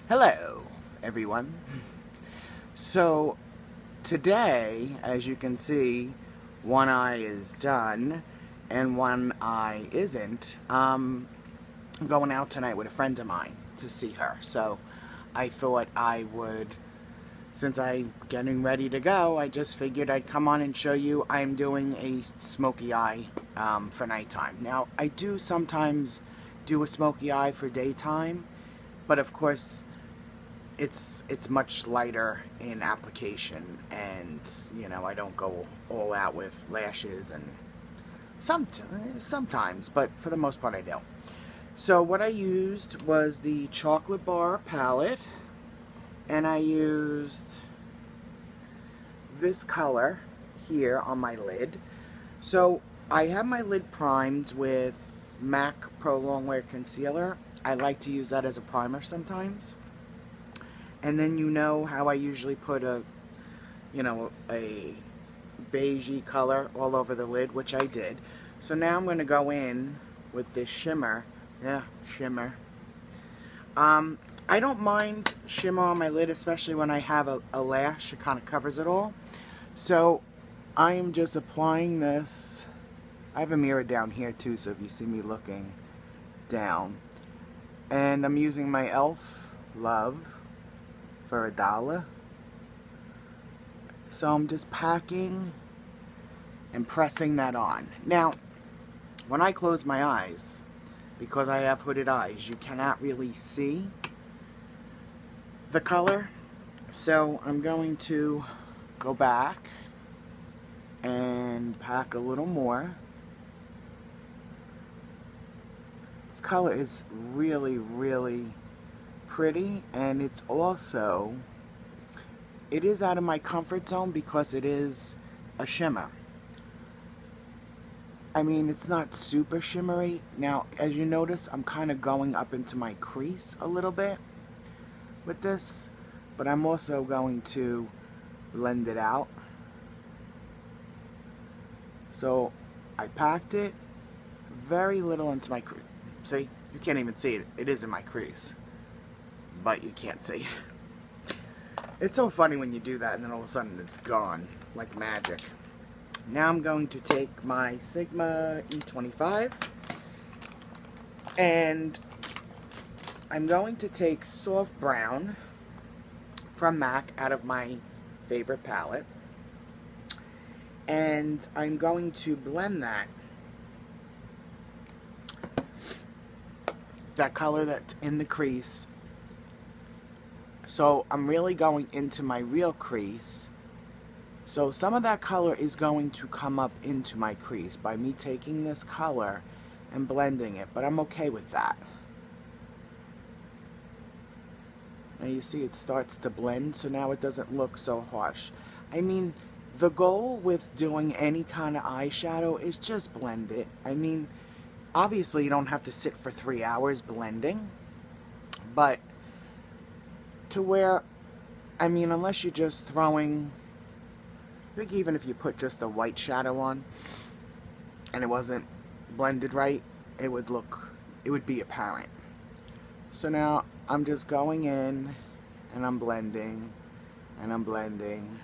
Hello, everyone. So, today, as you can see, one eye is done and one eye isn't. I'm going out tonight with a friend of mine to see her. So, I thought I would, since I'm getting ready to go, I just figured I'd come on and show you I'm doing a smoky eye for nighttime. Now, I do sometimes do a smoky eye for daytime, but of course, it's much lighter in application, and I don't go all out with lashes, and sometimes, but for the most part I don't. So what I used was the chocolate bar palette, and I used this color here on my lid. So I have my lid primed with MAC Pro Longwear Concealer. I like to use that as a primer sometimes. And then how I usually put a beigey color all over the lid, which I did. So now I'm going to go in with this shimmer. Yeah, shimmer. I don't mind shimmer on my lid, especially when I have a lash. It kind of covers it all. So I am just applying this. I have a mirror down here too, so if you see me looking down. And I'm using my e.l.f. Love for $1. So I'm just packing and pressing that on. Now, when I close my eyes, because I have hooded eyes, you cannot really see the color. So I'm going to go back and pack a little more. This color is really, really pretty, and it is out of my comfort zone because it is a shimmer. I mean, it's not super shimmery. Now, as you notice, I'm kind of going up into my crease a little bit with this, but I'm also going to blend it out. So I packed it very little into my crease. See, you can't even see it. It is in my crease, but you can't see. It's so funny when you do that and then all of a sudden it's gone like magic. Now I'm going to take my Sigma E25 and I'm going to take soft brown from MAC out of my favorite palette, and I'm going to blend that color that's in the crease. So I'm really going into my real crease. So some of that color is going to come up into my crease by me taking this color and blending it, but I'm okay with that. Now you see it starts to blend, so now it doesn't look so harsh. I mean, the goal with doing any kind of eyeshadow is just blend it. I mean, obviously you don't have to sit for 3 hours blending, but to where, I mean, unless you're just throwing, I think even if you put just a white shadow on and it wasn't blended right, it would be apparent. So now I'm just going in and I'm blending and I'm blending.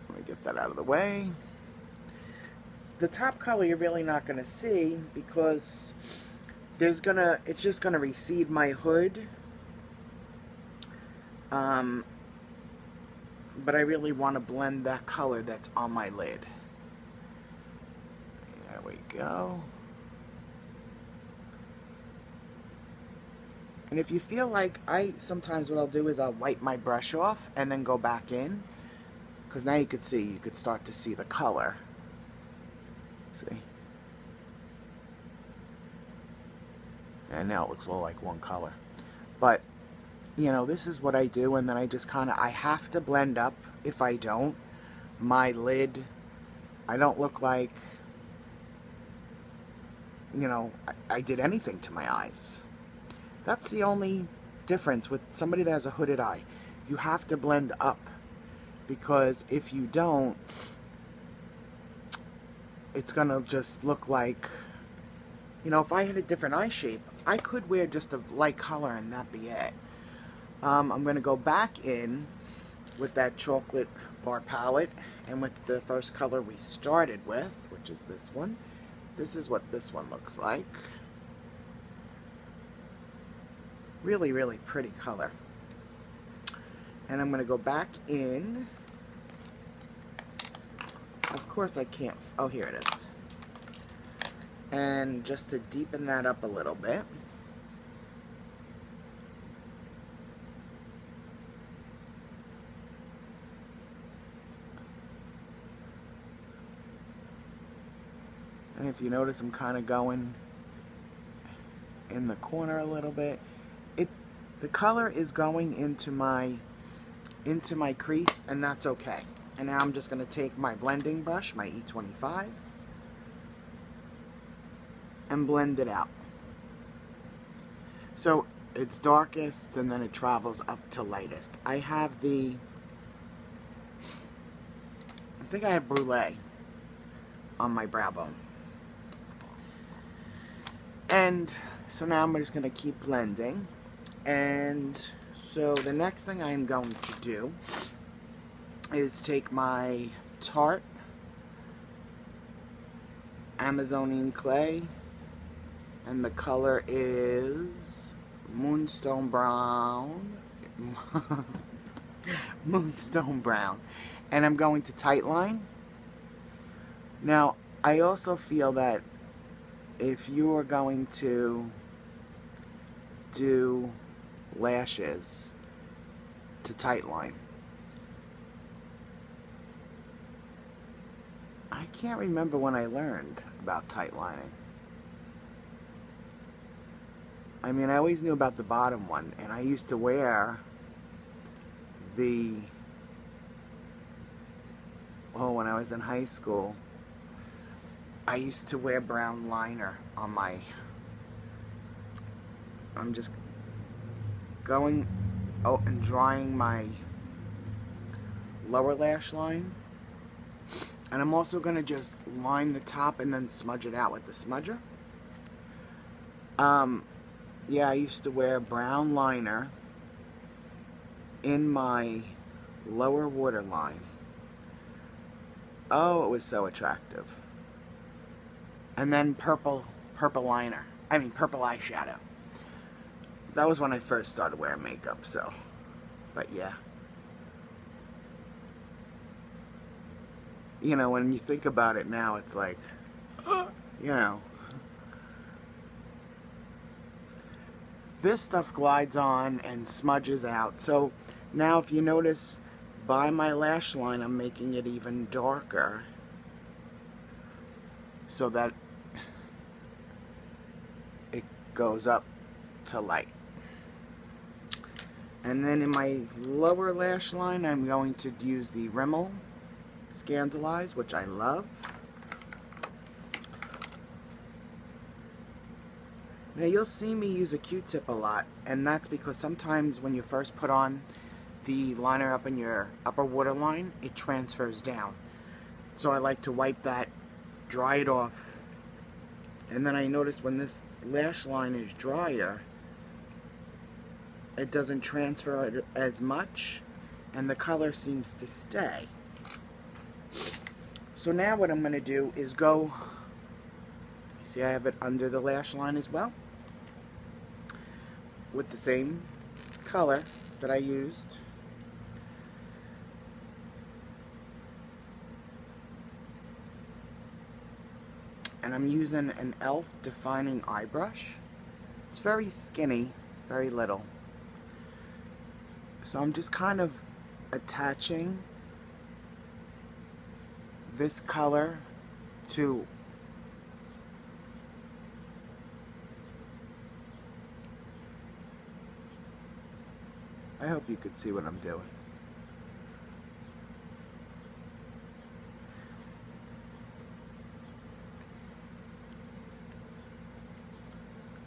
Let me get that out of the way. The top color you're really not going to see because it's just going to recede my hood. But I really want to blend that color that's on my lid. There we go. And if you feel like, sometimes what I'll do is I'll wipe my brush off and then go back in, because now you could start to see the color. See? And now it looks all like one color. But this is what I do, and then I just I have to blend up. If I don't, my lid, I don't look like, I did anything to my eyes. That's the only difference with somebody that has a hooded eye. You have to blend up, because if you don't, it's gonna just look like, if I had a different eye shape, I could wear just a light color and that be it. I'm going to go back in with that chocolate bar palette and with the first color we started with, which is this one. This is what this one looks like. Really, really pretty color. And I'm going to go back in. Of course I can't, oh here it is. And just to deepen that up a little bit. And if you notice, I'm kind of going in the corner a little bit. The color is going into my crease, and that's okay. And now I'm just going to take my blending brush, my E25, and blend it out. So it's darkest, and then it travels up to lightest. I think I have Brulee on my brow bone. And so now I'm just going to keep blending. And so the next thing I'm going to do is take my Tarte Amazonian clay, and the color is Moonstone Brown. Moonstone Brown. And I'm going to tightline. Now, I also feel that if you are going to do lashes, to tightline. I can't remember when I learned about tightlining. I mean, I always knew about the bottom one, and I used to wear when I was in high school, I used to wear brown liner on my, I'm just going out and drawing my lower lash line. And I'm also going to just line the top and then smudge it out with the smudger. Yeah, I used to wear brown liner in my lower waterline. Oh, it was so attractive. And then purple liner. I mean, purple eyeshadow. That was when I first started wearing makeup, so. But yeah. You know, when you think about it now, it's like, you know. This stuff glides on and smudges out. So now if you notice, by my lash line, I'm making it even darker. So that it goes up to light. And then in my lower lash line, I'm going to use the Rimmel Scandalize, which I love. Now you'll see me use a Q-tip a lot, and that's because sometimes when you first put on the liner up in your upper waterline, it transfers down. So I like to wipe that, dry it off, and then I notice when this lash line is drier, it doesn't transfer as much, and the color seems to stay. So now what I'm going to do is go, see I have it under the lash line as well, with the same color that I used. And I'm using an e.l.f. defining eye brush. It's very skinny, very little. So I'm just kind of attaching this color to I hope you could see what I'm doing.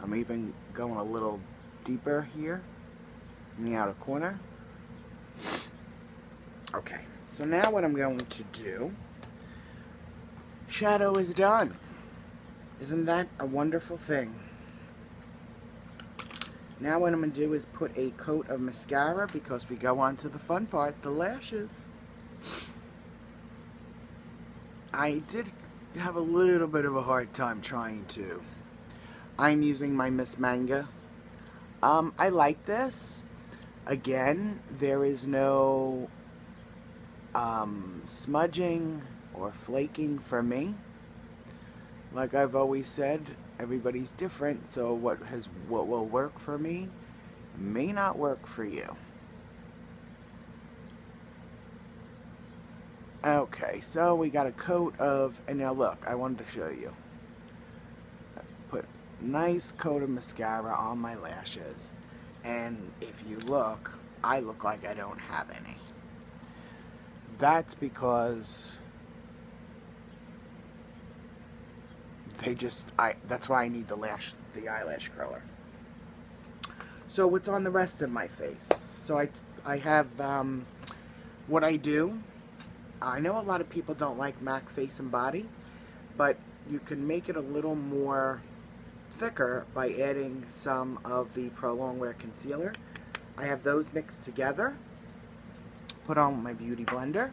I'm even going a little deeper here in the outer corner. Okay, so now what I'm going to do, shadow is done. Isn't that a wonderful thing? Now what I'm going to do is put a coat of mascara because we go on to the fun part, the lashes. I did have a little bit of a hard time trying to. I'm using my Miss Manga. I like this. Again, there is no smudging or flaking for me. Like I've always said, everybody's different, so what will work for me may not work for you. Okay, so we got a coat of, and now look, I wanted to show you. Put nice coat of mascara on my lashes, and if you look, I look like I don't have any. That's because that's why I need the eyelash curler. So what's on the rest of my face? So I have, what I do, I know a lot of people don't like MAC Face and Body, but you can make it a little more thicker by adding some of the Pro Longwear Concealer. I have those mixed together, put on my Beauty Blender.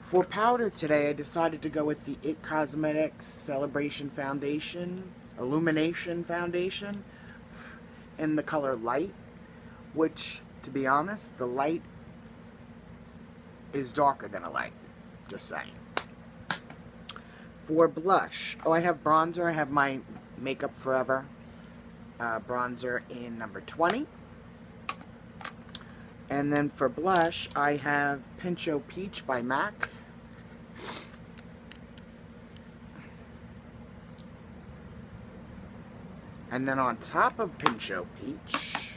For powder today, I decided to go with the IT Cosmetics Celebration Foundation, Illumination Foundation, in the color Light, which, to be honest, the light is darker than a light, just saying. For blush, I have bronzer. I have my Makeup Forever bronzer in number 20. And then for blush, I have Pincho Peach by MAC. And then on top of Pincho Peach,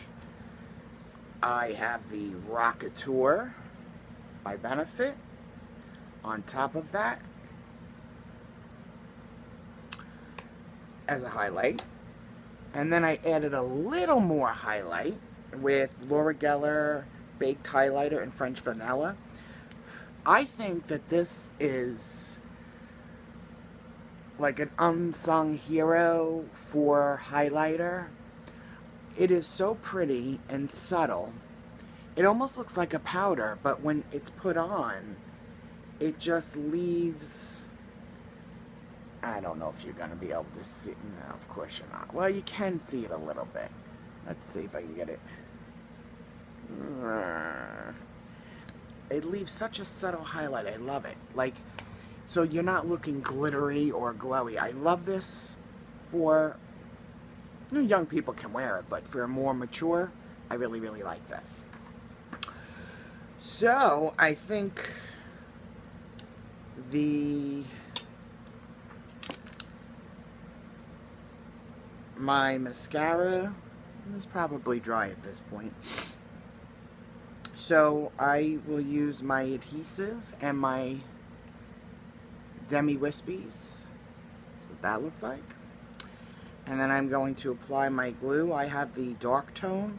I have the Rockateur by Benefit. On top of that, as a highlight. And then I added a little more highlight with Laura Geller Baked Highlighter and French Vanilla. I think that this is like an unsung hero for highlighter. It is so pretty and subtle. It almost looks like a powder, but when it's put on, it just leaves... I don't know if you're going to be able to see... No, of course you're not. Well, you can see it a little bit. Let's see if I can get it. It leaves such a subtle highlight. I love it. Like, so you're not looking glittery or glowy. I love this for... young people can wear it, but for more mature, I really, really like this. So, I think my mascara is probably dry at this point. So, I will use my adhesive and my Demi Wispies. That's what that looks like. And then I'm going to apply my glue. I have the dark tone.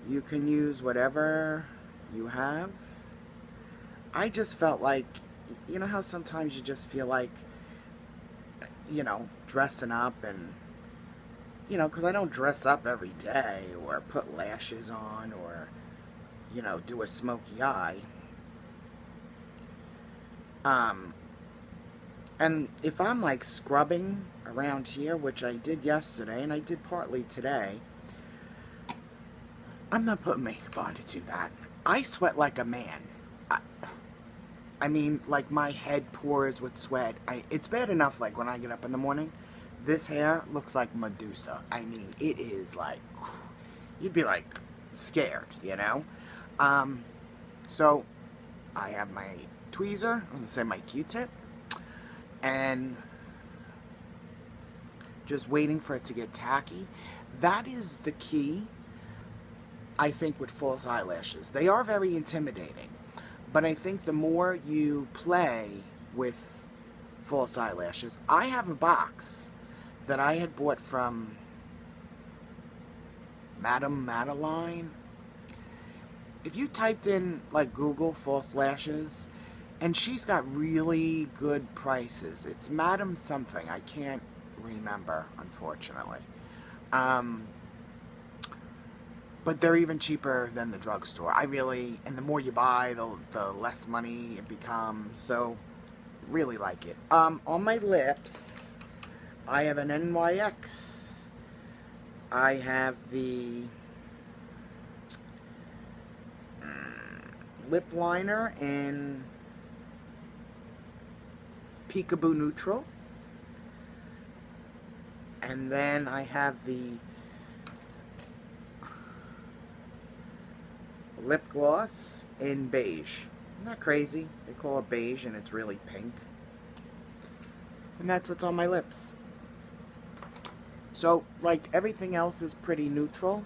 You can use whatever you have. I just felt like, you know how sometimes you just feel like, dressing up and, because I don't dress up every day or put lashes on or, do a smoky eye. And if I'm like scrubbing around here, which I did yesterday and I did partly today, I'm not putting makeup on to do that. I sweat like a man. I mean, like my head pours with sweat. It's bad enough like when I get up in the morning. This hair looks like Medusa. I mean, it is like, you'd be like scared, So, I have my tweezer, I was going to say my Q-tip, and just waiting for it to get tacky. That is the key, I think, with false eyelashes. They are very intimidating, but I think the more you play with false eyelashes, I have a box that I had bought from Madame Madeline. If you typed in, like, Google false lashes, and she's got really good prices. It's Madame something. I can't remember, unfortunately. but they're even cheaper than the drugstore. And the more you buy, the less money it becomes. So, really like it. On my lips, I have an NYX. I have the lip liner in Peekaboo Neutral. And then I have the lip gloss in beige. Not crazy. They call it beige and it's really pink. And that's what's on my lips. So, like, everything else is pretty neutral.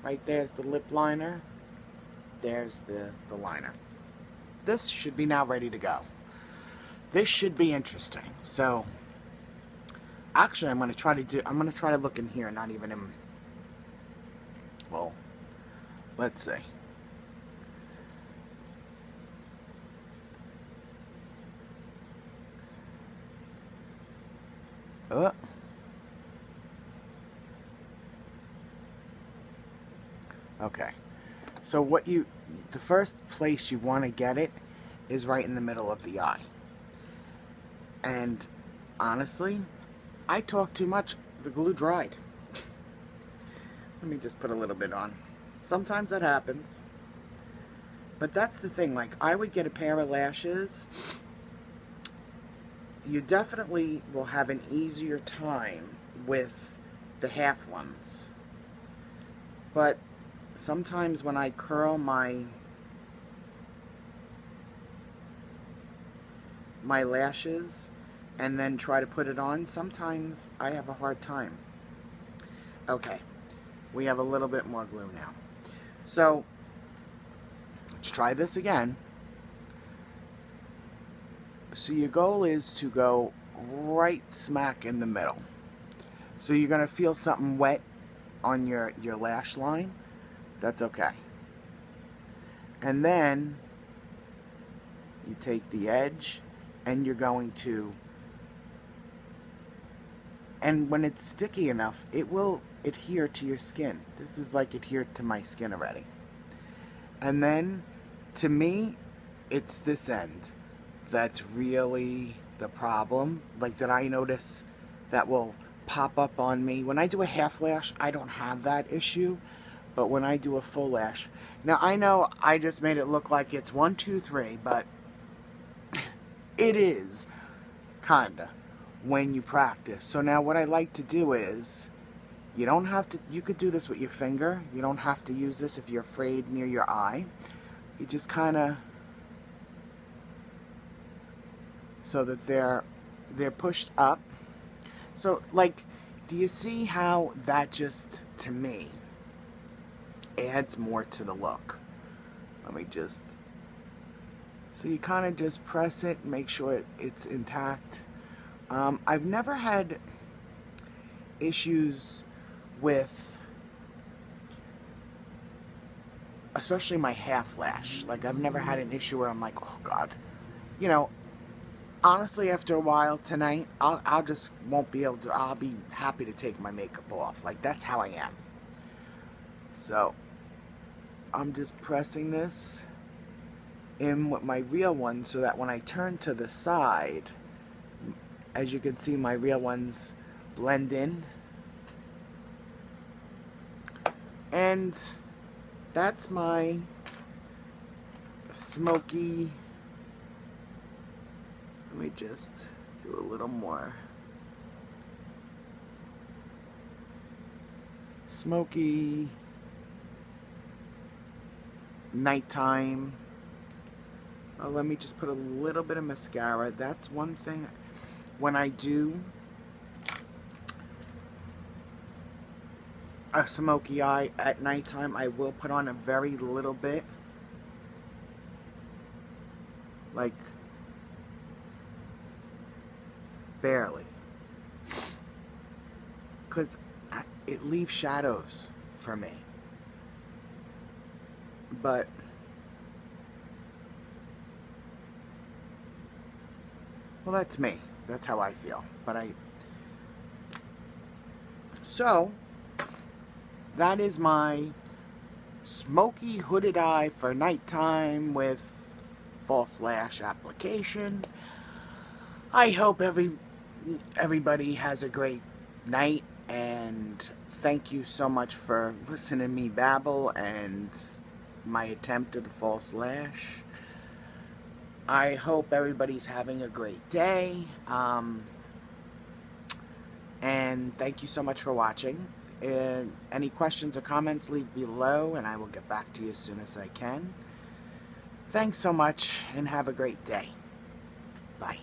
Right there's the lip liner. There's the liner. This should be now ready to go. This should be interesting. So, actually, I'm going to try to look in here, not even in, well, let's see. Okay. So the first place you want to get it is right in the middle of the eye. And honestly, I talk too much. The glue dried. Let me just put a little bit on. Sometimes that happens. But that's the thing. Like, I would get a pair of lashes. You definitely will have an easier time with the half ones. But sometimes when I curl my lashes and then try to put it on, sometimes I have a hard time. Okay, we have a little bit more glue now. So, let's try this again. So your goal is to go right smack in the middle. So you're going to feel something wet on your lash line. That's okay. And then you take the edge and you're going to, and when it's sticky enough, it will adhere to your skin. This is like adhered to my skin already. And then, to me, it's this end that's really the problem. Like, that I notice that will pop up on me. When I do a half lash, I don't have that issue. But when I do a full lash, now I know I just made it look like it's 1, 2, 3, but it is kinda when you practice. So now what I like to do is, you don't have to, you could do this with your finger. You don't have to use this if you're afraid near your eye. You just kinda, so that they're pushed up. So, like, do you see how that just, to me, adds more to the look? Let me just, so you kind of just press it, make sure it's intact. I've never had issues with, especially my half lash. Like, I've never had an issue where I'm like, oh God. You know, honestly, after a while tonight, I'll just won't be able to, I'll be happy to take my makeup off. Like, that's how I am. So, I'm just pressing this in with my real one so that when I turn to the side, as you can see, my real ones blend in. And that's my Smokey. Let me just do a little more. Smokey Nighttime. Oh, let me just put a little bit of mascara. That's one thing. When I do a smoky eye at nighttime, I will put on a very little bit. Like, barely. Because it leaves shadows for me. But well, that's me. That's how I feel. But so that is my Smokey hooded eye for nighttime with false lash application. I hope everybody has a great night, and thank you so much for listening to me babble and my attempt at a false lash. I hope everybody's having a great day, and thank you so much for watching. Any questions or comments, leave below and I will get back to you as soon as I can. Thanks so much and have a great day. Bye.